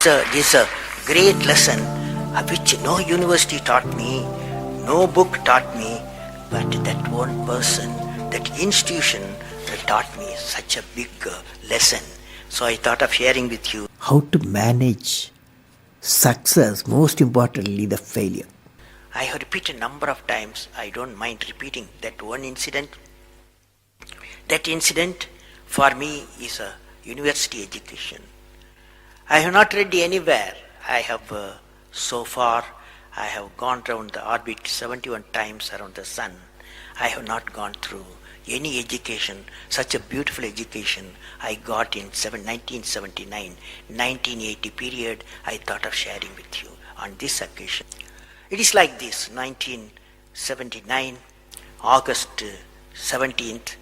This is a great lesson which no university taught me, no book taught me, but that one person, that institution taught me such a big lesson. So I thought of sharing with you how to manage success, most importantly the failure. I have repeated a number of times, I don't mind repeating that one incident. That incident for me is a university education. I have not read anywhere. I have so far, I have gone around the orbit 71 times around the sun. I have not gone through any education, such a beautiful education I got in 1979, 1980 period. I thought of sharing with you on this occasion. It is like this, 1979, August 17th,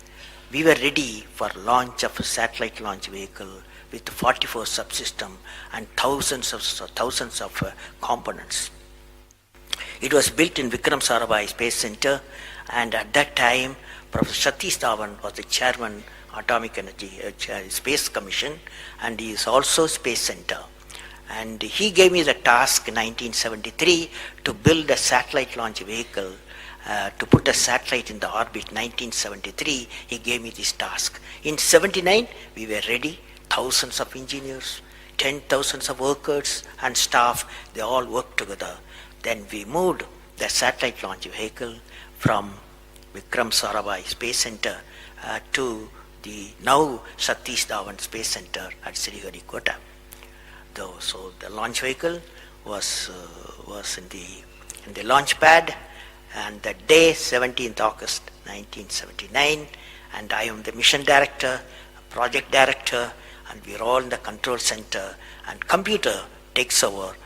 we were ready for launch of a satellite launch vehicle with 44 subsystem and thousands of components. It was built in Vikram Sarabhai Space Center, and at that time, Professor Satish Dhawan was the chairman Atomic Energy Space Commission, and he is also Space Center. And he gave me the task in 1973 to build a satellite launch vehicle, to put a satellite in the orbit. 1973, he gave me this task. In 79, we were ready. Thousands of engineers, 10,000 of workers and staff, they all worked together. Then we moved the satellite launch vehicle from Vikram Sarabhai Space Center to the now Satish Dhawan Space Center at Sriharikota. So the launch vehicle was in the launch pad, and the day 17th August 1979, and I am the mission director, project director, and we are all in the control center, and computer takes over.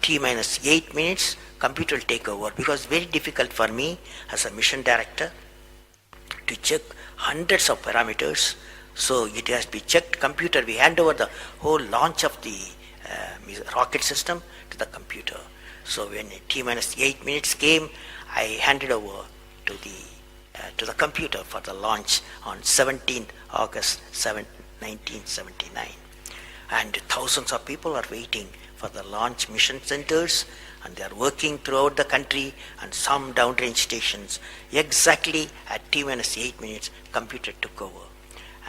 T minus 8 minutes, computer will take over, because it's very difficult for me as a mission director to check hundreds of parameters. So it has to be checked. Computer, we hand over the whole launch of the rocket system to the computer. So when T minus 8 minutes came, I handed over to the computer for the launch on 17th August 1979. And thousands of people are waiting for the launch mission centers, and they are working throughout the country and some downrange stations. Exactly at T minus 8 minutes, computer took over.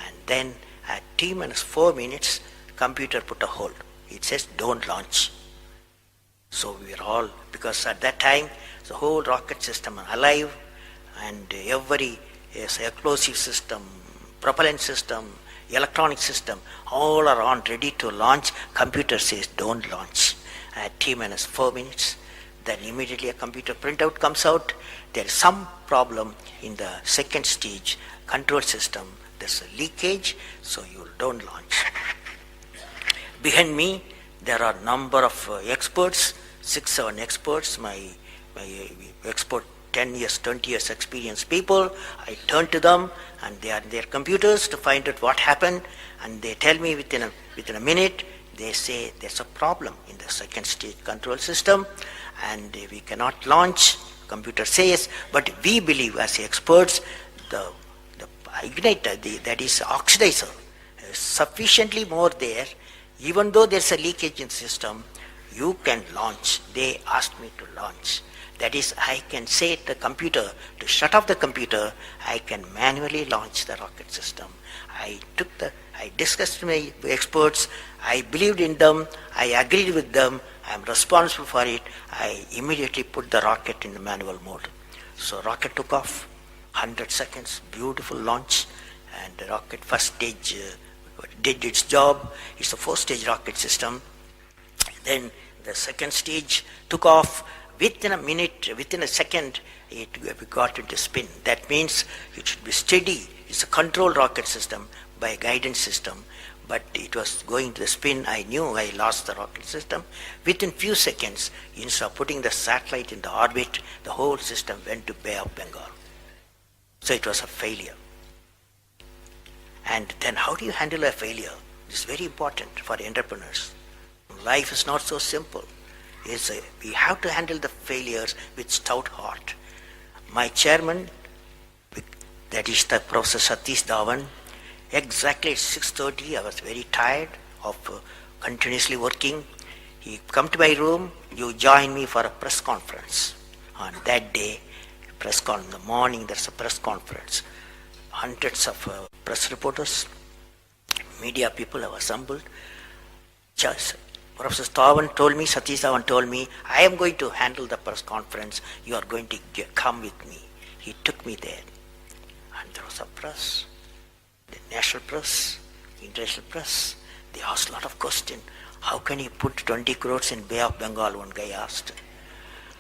And then at T minus 4 minutes, computer put a hold. It says don't launch. So we were all, because at that time, the whole rocket system is alive, and every explosive system, propellant system, electronic system, all are on, ready to launch. Computer says don't launch. At T minus 4 minutes, then immediately a computer printout comes out. There is some problem in the second stage control system. There's a leakage, so you don't launch. Behind me, there are number of experts, 6-7 experts, my expert 10 years, 20 years experienced people. I turn to them, and they are in their computers to find out what happened, and they tell me within a minute. They say there's a problem in the second stage control system, and we cannot launch. Computer says, but we believe as experts, the igniter, that is oxidizer, is sufficiently more there. Even though there's a leakage in the system, you can launch. They asked me to launch. That is, I can say to the computer to shut off the computer. I can manually launch the rocket system. I discussed with my experts. I believed in them. I agreed with them. I am responsible for it. I immediately put the rocket in the manual mode. So rocket took off, 100 seconds, beautiful launch, and the rocket first stage did its job. It's a 4-stage rocket system. Then the second stage took off. Within a minute, within a second, we got into spin. That means it should be steady. It's a controlled rocket system by a guidance system, but it was going to the spin. I knew I lost the rocket system. Within few seconds, instead of putting the satellite in the orbit, the whole system went to Bay of Bengal. So it was a failure. And then how do you handle a failure? This is very important for entrepreneurs. Life is not so simple. We have to handle the failures with stout heart. My chairman, that is the Professor Satish Dhawan, exactly at 6:30, I was very tired of continuously working. He come to my room, you join me for a press conference. On that day, in the morning there's a press conference. Hundreds of press reporters, media people have assembled. Just Professor Satish Dhawan told me, I am going to handle the press conference. You are going to come with me. He took me there. And there was a press, the national press, international press. They asked a lot of questions. How can you put 20 crores in Bay of Bengal, one guy asked.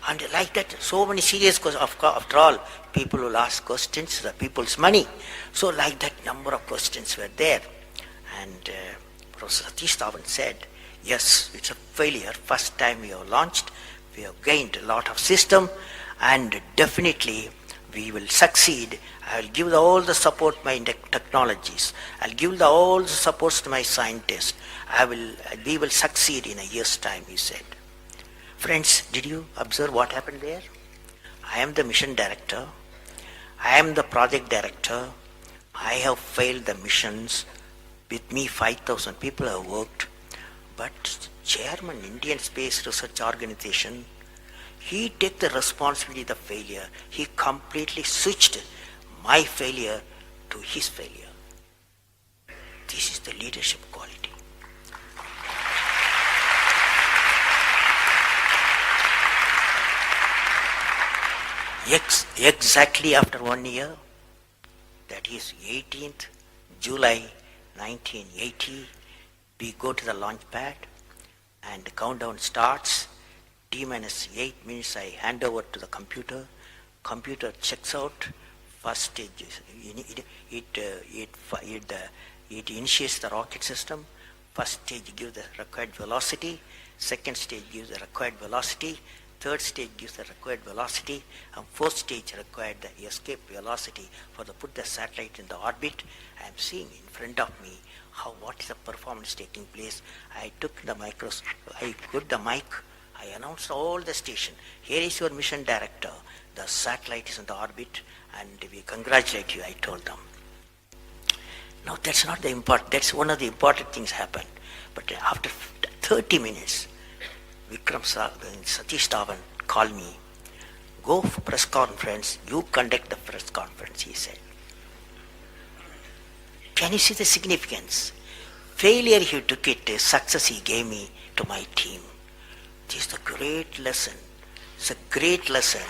And like that, so many serious questions. After all, people will ask questions, the people's money. So like that, number of questions were there. And Professor Satish Dhawan said, yes, it's a failure. First time we have launched, we have gained a lot of system, and definitely we will succeed. I will give all the support to my technologies. I'll give all the supports to my scientists. We will succeed in a year's time, he said. Friends, did you observe what happened there? I am the mission director. I am the project director. I have failed the missions. With me, 5,000 people have worked. But chairman, Indian Space Research Organization, he took the responsibility of the failure. He completely switched my failure to his failure. This is the leadership quality. Exactly after 1 year, that is 18th July 1980, we go to the launch pad and the countdown starts. T-minus 8 minutes I hand over to the computer. Computer checks out. First stage, it initiates the rocket system. First stage gives the required velocity. Second stage gives the required velocity. Third stage gives the required velocity, and fourth stage required the escape velocity for the put the satellite in the orbit. I am seeing in front of me what is the performance taking place. I took the I put the mic, I announced all the station. Here is your mission director. The satellite is in the orbit, and we congratulate you, I told them. Now that's not the important, that's one of the important things happened. But after 30 minutes, Satish Dhawan called me, go for press conference, you conduct the press conference, he said. Can you see the significance? Failure he took it, success he gave me to my team. This is a great lesson. It's a great lesson.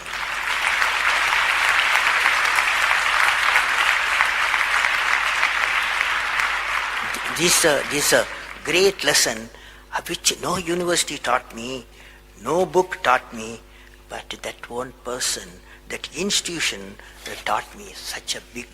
This is a great lesson which no university taught me, no book taught me, but that one person, that institution that taught me such a big